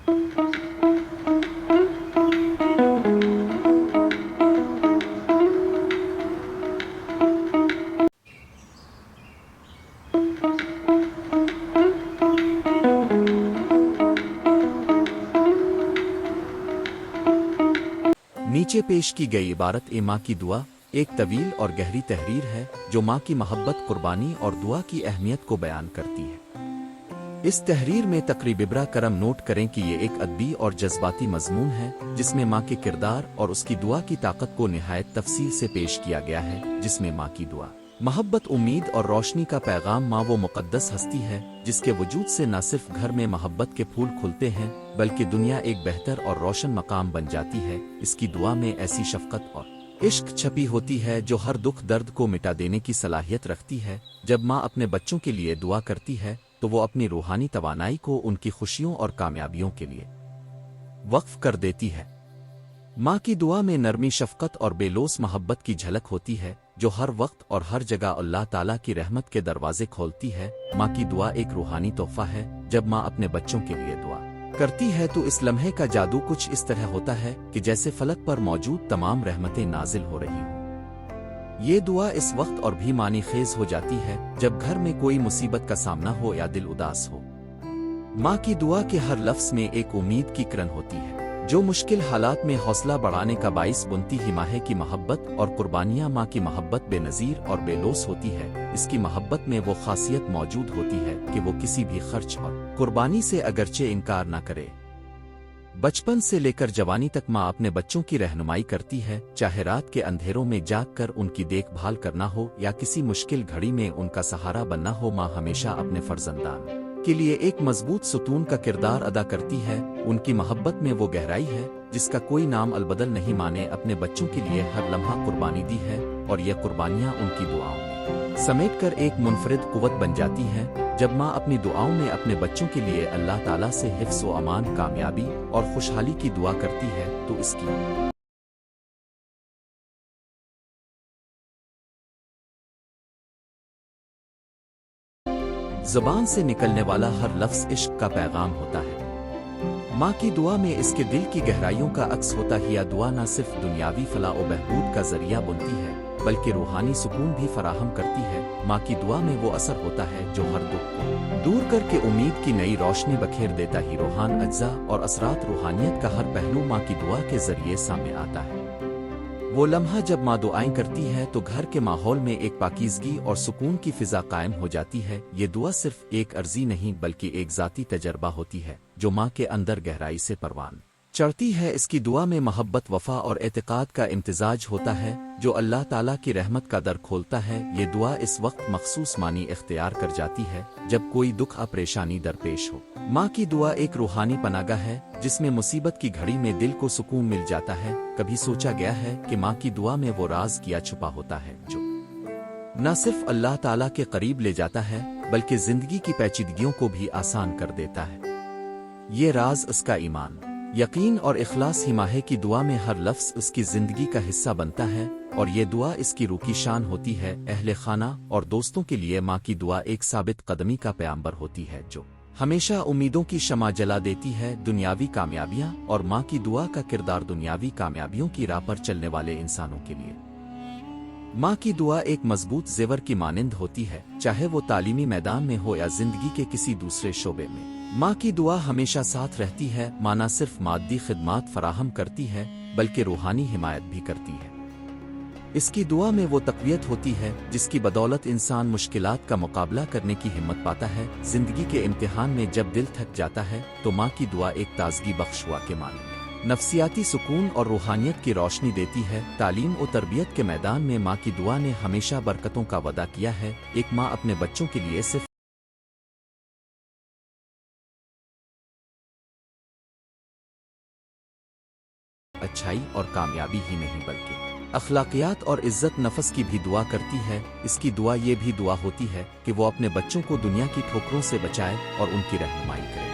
نیچے پیش کی گئی عبارت ماں کی دعا ایک طویل اور گہری تحریر ہے جو ماں کی محبت، قربانی اور دعا کی اہمیت کو بیان کرتی ہے۔ اس تحریر میں تقریب برہ کرم نوٹ کریں کہ یہ ایک ادبی اور جذباتی مضمون ہے جس میں ماں کے کردار اور اس کی دعا کی طاقت کو نہایت تفصیل سے پیش کیا گیا ہے، جس میں ماں کی دعا، محبت، امید اور روشنی کا پیغام۔ ماں وہ مقدس ہستی ہے جس کے وجود سے نہ صرف گھر میں محبت کے پھول کھلتے ہیں بلکہ دنیا ایک بہتر اور روشن مقام بن جاتی ہے۔ اس کی دعا میں ایسی شفقت اور عشق چھپی ہوتی ہے جو ہر دکھ درد کو مٹا دینے کی صلاحیت رکھتی ہے۔ جب ماں اپنے بچوں کے لیے دعا کرتی ہے تو وہ اپنی روحانی توانائی کو ان کی خوشیوں اور کامیابیوں کے لیے وقف کر دیتی ہے۔ ماں کی دعا میں نرمی، شفقت اور بے لوث محبت کی جھلک ہوتی ہے جو ہر وقت اور ہر جگہ اللہ تعالیٰ کی رحمت کے دروازے کھولتی ہے۔ ماں کی دعا ایک روحانی تحفہ ہے۔ جب ماں اپنے بچوں کے لیے دعا کرتی ہے تو اس لمحے کا جادو کچھ اس طرح ہوتا ہے کہ جیسے فلک پر موجود تمام رحمتیں نازل ہو رہی ہوں۔ یہ دعا اس وقت اور بھی معنی خیز ہو جاتی ہے جب گھر میں کوئی مصیبت کا سامنا ہو یا دل اداس ہو۔ ماں کی دعا کے ہر لفظ میں ایک امید کی کرن ہوتی ہے جو مشکل حالات میں حوصلہ بڑھانے کا باعث بنتی ہے۔ ماں کی محبت اور قربانیاں، ماں کی محبت بے نظیر اور بے لوث ہوتی ہے۔ اس کی محبت میں وہ خاصیت موجود ہوتی ہے کہ وہ کسی بھی خرچ اور قربانی سے اگرچہ انکار نہ کرے۔ بچپن سے لے کر جوانی تک ماں اپنے بچوں کی رہنمائی کرتی ہے، چاہے رات کے اندھیروں میں جاگ کر ان کی دیکھ بھال کرنا ہو یا کسی مشکل گھڑی میں ان کا سہارا بننا ہو۔ ماں ہمیشہ اپنے فرزندان کے لیے ایک مضبوط ستون کا کردار ادا کرتی ہے۔ ان کی محبت میں وہ گہرائی ہے جس کا کوئی نام البدل نہیں۔ ماں نے اپنے بچوں کے لیے ہر لمحہ قربانی دی ہے اور یہ قربانیاں ان کی دعاؤں میں سمیٹ کر ایک منفرد قوت بن جاتی ہیں۔ جب ماں اپنی دعاؤں میں اپنے بچوں کے لیے اللہ تعالیٰ سے حفظ و امان، کامیابی اور خوشحالی کی دعا کرتی ہے تو اس کی زبان سے نکلنے والا ہر لفظ عشق کا پیغام ہوتا ہے۔ ماں کی دعا میں اس کے دل کی گہرائیوں کا عکس ہوتا ہے۔ یہ دعا نہ صرف دنیاوی فلاح و بہبود کا ذریعہ بنتی ہے بلکہ روحانی سکون بھی فراہم کرتی ہے۔ ماں کی دعا میں وہ اثر ہوتا ہے جو ہر دکھ کو دور کر کے امید کی نئی روشنی بکھیر دیتا ہے۔ روحان اجزا اور اثرات روحانیت کا ہر پہلو ماں کی دعا کے ذریعے سامنے آتا ہے۔ وہ لمحہ جب ماں دعائیں کرتی ہے تو گھر کے ماحول میں ایک پاکیزگی اور سکون کی فضا قائم ہو جاتی ہے۔ یہ دعا صرف ایک عرضی نہیں بلکہ ایک ذاتی تجربہ ہوتی ہے جو ماں کے اندر گہرائی سے پروان چڑھتی ہے۔ اس کی دعا میں محبت، وفا اور اعتقاد کا امتزاج ہوتا ہے جو اللہ تعالیٰ کی رحمت کا در کھولتا ہے۔ یہ دعا اس وقت مخصوص معنی اختیار کر جاتی ہے جب کوئی دکھ اور پریشانی درپیش ہو۔ ماں کی دعا ایک روحانی پناہ گاہ ہے جس میں مصیبت کی گھڑی میں دل کو سکون مل جاتا ہے۔ کبھی سوچا گیا ہے کہ ماں کی دعا میں وہ راز کیا چھپا ہوتا ہے جو نہ صرف اللہ تعالیٰ کے قریب لے جاتا ہے بلکہ زندگی کی پیچیدگیوں کو بھی آسان کر دیتا ہے۔ یہ راز اس کا ایمان، یقین اور اخلاص ہی ماں کی دعا میں ہر لفظ اس کی زندگی کا حصہ بنتا ہے اور یہ دعا اس کی روح کی شان ہوتی ہے۔ اہل خانہ اور دوستوں کے لیے ماں کی دعا ایک ثابت قدمی کا پیامبر ہوتی ہے جو ہمیشہ امیدوں کی شمع جلا دیتی ہے۔ دنیاوی کامیابیاں اور ماں کی دعا کا کردار دنیاوی کامیابیوں کی راہ پر چلنے والے انسانوں کے لیے ماں کی دعا ایک مضبوط زیور کی مانند ہوتی ہے، چاہے وہ تعلیمی میدان میں ہو یا زندگی کے کسی دوسرے شعبے میں۔ ماں کی دعا ہمیشہ ساتھ رہتی ہے۔ ماں نہ صرف مادی خدمات فراہم کرتی ہے بلکہ روحانی حمایت بھی کرتی ہے۔ اس کی دعا میں وہ تقویت ہوتی ہے جس کی بدولت انسان مشکلات کا مقابلہ کرنے کی ہمت پاتا ہے۔ زندگی کے امتحان میں جب دل تھک جاتا ہے تو ماں کی دعا ایک تازگی بخش ہوا کے معنی نفسیاتی سکون اور روحانیت کی روشنی دیتی ہے۔ تعلیم و تربیت کے میدان میں ماں کی دعا نے ہمیشہ برکتوں کا وعدہ کیا ہے۔ ایک ماں اپنے بچوں کے لیے صرف اچھائی اور کامیابی ہی نہیں بلکہ اخلاقیات اور عزت نفس کی بھی دعا کرتی ہے۔ اس کی دعا یہ بھی دعا ہوتی ہے کہ وہ اپنے بچوں کو دنیا کی ٹھوکروں سے بچائے اور ان کی رہنمائی کرے۔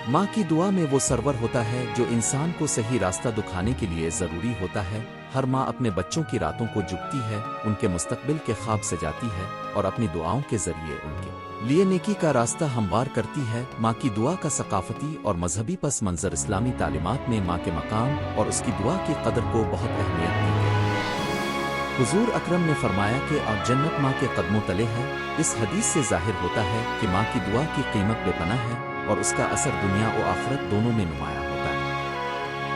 ماں کی دعا میں وہ سرور ہوتا ہے جو انسان کو صحیح راستہ دکھانے کے لیے ضروری ہوتا ہے۔ ہر ماں اپنے بچوں کی راتوں کو جگتی ہے، ان کے مستقبل کے خواب سجاتی ہے اور اپنی دعاؤں کے ذریعے ان کے لیے نیکی کا راستہ ہموار کرتی ہے۔ ماں کی دعا کا ثقافتی اور مذہبی پس منظر اسلامی تعلیمات میں ماں کے مقام اور اس کی دعا کی قدر کو بہت اہمیت دی ہے۔ حضور اکرم نے فرمایا کہ اب جنت ماں کے قدموں تلے ہے۔ اس حدیث سے ظاہر ہوتا ہے کہ ماں کی دعا کی قیمت بے پناہ ہے اور اس کا اثر دنیا و آخرت دونوں میں نمایاں ہوتا ہے۔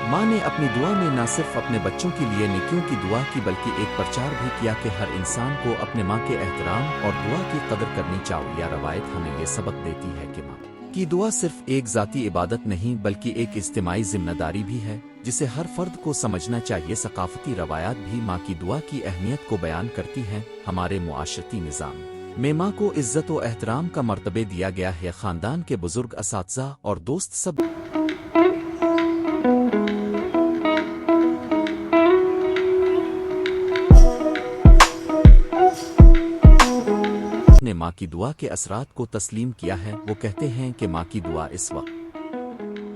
ماں نے اپنی دعا میں نہ صرف اپنے بچوں کے لیے نیکیوں کی دعا کی بلکہ ایک پرچار بھی کیا کہ ہر انسان کو اپنے ماں کے احترام اور دعا کی قدر کرنی چاہیے۔ یہ روایت ہمیں یہ سبق دیتی ہے کہ ماں کی دعا صرف ایک ذاتی عبادت نہیں بلکہ ایک اجتماعی ذمہ داری بھی ہے جسے ہر فرد کو سمجھنا چاہیے۔ ثقافتی روایات بھی ماں کی دعا کی اہمیت کو بیان کرتی ہیں۔ ہمارے معاشرتی نظام میں ماں کو عزت و احترام کا مرتبہ دیا گیا ہے۔ خاندان کے بزرگ، اساتذہ اور دوست سب نے ماں کی دعا کے اثرات کو تسلیم کیا ہے۔ وہ کہتے ہیں کہ ماں کی دعا اس وقت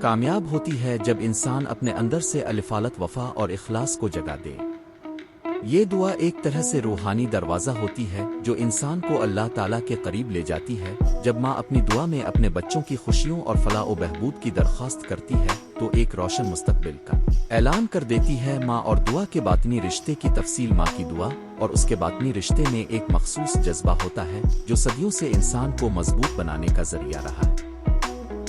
کامیاب ہوتی ہے جب انسان اپنے اندر سے الفالت وفا اور اخلاص کو جگا دے۔ یہ دعا ایک طرح سے روحانی دروازہ ہوتی ہے جو انسان کو اللہ تعالیٰ کے قریب لے جاتی ہے۔ جب ماں اپنی دعا میں اپنے بچوں کی خوشیوں اور فلاح و بہبود کی درخواست کرتی ہے تو ایک روشن مستقبل کا اعلان کر دیتی ہے۔ ماں اور دعا کے باطنی رشتے کی تفصیل۔ ماں کی دعا اور اس کے باطنی رشتے میں ایک مخصوص جذبہ ہوتا ہے جو صدیوں سے انسان کو مضبوط بنانے کا ذریعہ رہا ہے۔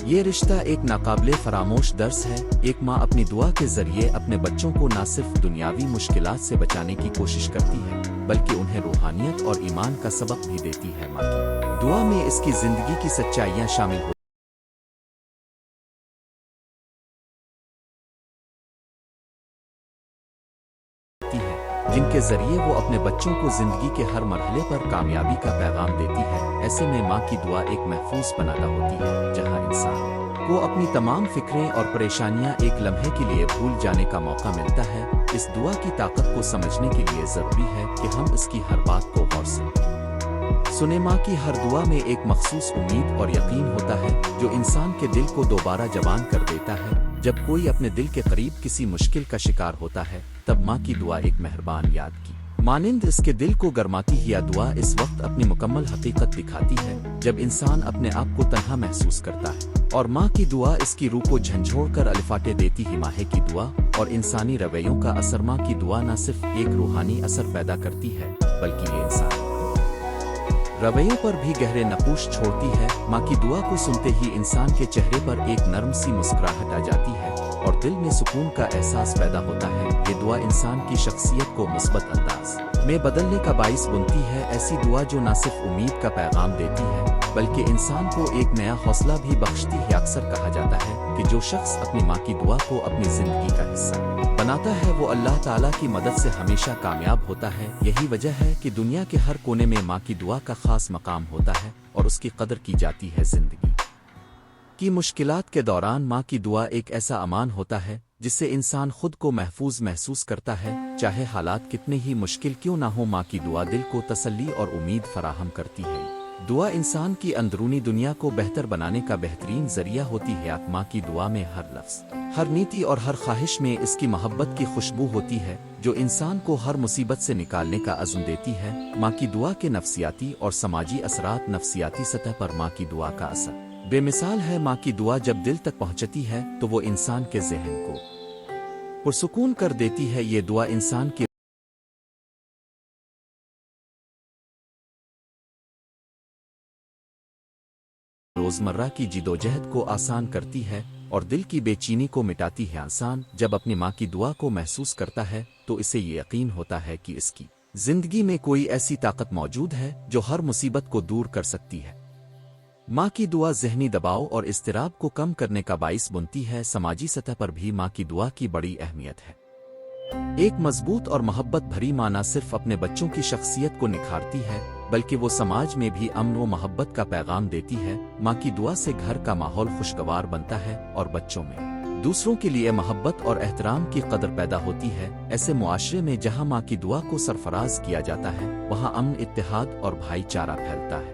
یہ رشتہ ایک ناقابل فراموش درس ہے۔ ایک ماں اپنی دعا کے ذریعے اپنے بچوں کو نہ صرف دنیاوی مشکلات سے بچانے کی کوشش کرتی ہے بلکہ انہیں روحانیت اور ایمان کا سبق بھی دیتی ہے۔ ماں کی دعا میں اس کی زندگی کی سچائیاں شامل ہوتی ہیں جن کے ذریعے وہ اپنے بچوں کو زندگی کے ہر مرحلے پر کامیابی کا پیغام دیتی ہے۔ ایسے میں ماں کی دعا ایک محفوظ پناہ ہوتی ہے جہاں انسان کو اپنی تمام فکریں اور پریشانیاں ایک لمحے کے لیے بھول جانے کا موقع ملتا ہے۔ اس دعا کی طاقت کو سمجھنے کے لیے ضروری ہے کہ ہم اس کی ہر بات کو غور سے سنیں۔ ماں کی ہر دعا میں ایک مخصوص امید اور یقین ہوتا ہے جو انسان کے دل کو دوبارہ جوان کر دیتا ہے۔ جب کوئی اپنے دل کے قریب کسی مشکل کا شکار ہوتا ہے تب ماں کی دعا ایک مہربان یاد کی مانند اس کے دل کو گرماتی ہے۔ یہ دعا اس وقت اپنی مکمل حقیقت دکھاتی ہے جب انسان اپنے آپ کو تنہا محسوس کرتا ہے اور ماں کی دعا اس کی روح کو جھنجھوڑ کر الفاٹے دیتی ہے۔ ماں کی دعا اور انسانی رویوں کا اثر۔ ماں کی دعا نہ صرف ایک روحانی اثر پیدا کرتی ہے بلکہ یہ انسان رویوں پر بھی گہرے نقوش چھوڑتی ہے۔ ماں کی دعا کو سنتے ہی انسان کے چہرے پر ایک نرم سی مسکراہٹ آ جاتی ہے اور دل میں سکون کا احساس پیدا ہوتا ہے۔ یہ دعا انسان کی شخصیت کو مثبت انداز میں بدلنے کا باعث بنتی ہے۔ ایسی دعا جو نہ صرف امید کا پیغام دیتی ہے بلکہ انسان کو ایک نیا حوصلہ بھی بخشتی ہے۔ اکثر کہا جاتا ہے کہ جو شخص اپنی ماں کی دعا کو اپنی زندگی کا حصہ بناتا ہے وہ اللہ تعالیٰ کی مدد سے ہمیشہ کامیاب ہوتا ہے۔ یہی وجہ ہے کہ دنیا کے ہر کونے میں ماں کی دعا کا خاص مقام ہوتا ہے اور اس کی قدر کی جاتی ہے۔ زندگی کی مشکلات کے دوران ماں کی دعا ایک ایسا امان ہوتا ہے جس سے انسان خود کو محفوظ محسوس کرتا ہے، چاہے حالات کتنے ہی مشکل کیوں نہ ہو۔ ماں کی دعا دل کو تسلی اور امید فراہم کرتی ہے۔ دعا انسان کی اندرونی دنیا کو بہتر بنانے کا بہترین ذریعہ ہوتی ہے۔ ماں کی دعا میں ہر لفظ، ہر نیتی اور ہر خواہش میں اس کی محبت کی خوشبو ہوتی ہے جو انسان کو ہر مصیبت سے نکالنے کا عزم دیتی ہے۔ ماں کی دعا کے نفسیاتی اور سماجی اثرات۔ نفسیاتی سطح پر ماں کی دعا کا اثر بے مثال ہے۔ ماں کی دعا جب دل تک پہنچتی ہے تو وہ انسان کے ذہن کو پرسکون کر دیتی ہے۔ یہ دعا انسان کی روزمرہ کی جدوجہد کو آسان کرتی ہے اور دل کی بے چینی کو مٹاتی ہے۔ انسان جب اپنی ماں کی دعا کو محسوس کرتا ہے تو اسے یہ یقین ہوتا ہے کہ اس کی زندگی میں کوئی ایسی طاقت موجود ہے جو ہر مصیبت کو دور کر سکتی ہے۔ ماں کی دعا ذہنی دباؤ اور اضطراب کو کم کرنے کا باعث بنتی ہے۔ سماجی سطح پر بھی ماں کی دعا کی بڑی اہمیت ہے۔ ایک مضبوط اور محبت بھری ماں نہ صرف اپنے بچوں کی شخصیت کو نکھارتی ہے بلکہ وہ سماج میں بھی امن و محبت کا پیغام دیتی ہے۔ ماں کی دعا سے گھر کا ماحول خوشگوار بنتا ہے اور بچوں میں دوسروں کے لیے محبت اور احترام کی قدر پیدا ہوتی ہے۔ ایسے معاشرے میں جہاں ماں کی دعا کو سرفراز کیا جاتا ہے وہاں امن، اتحاد اور بھائی چارہ پھیلتا ہے۔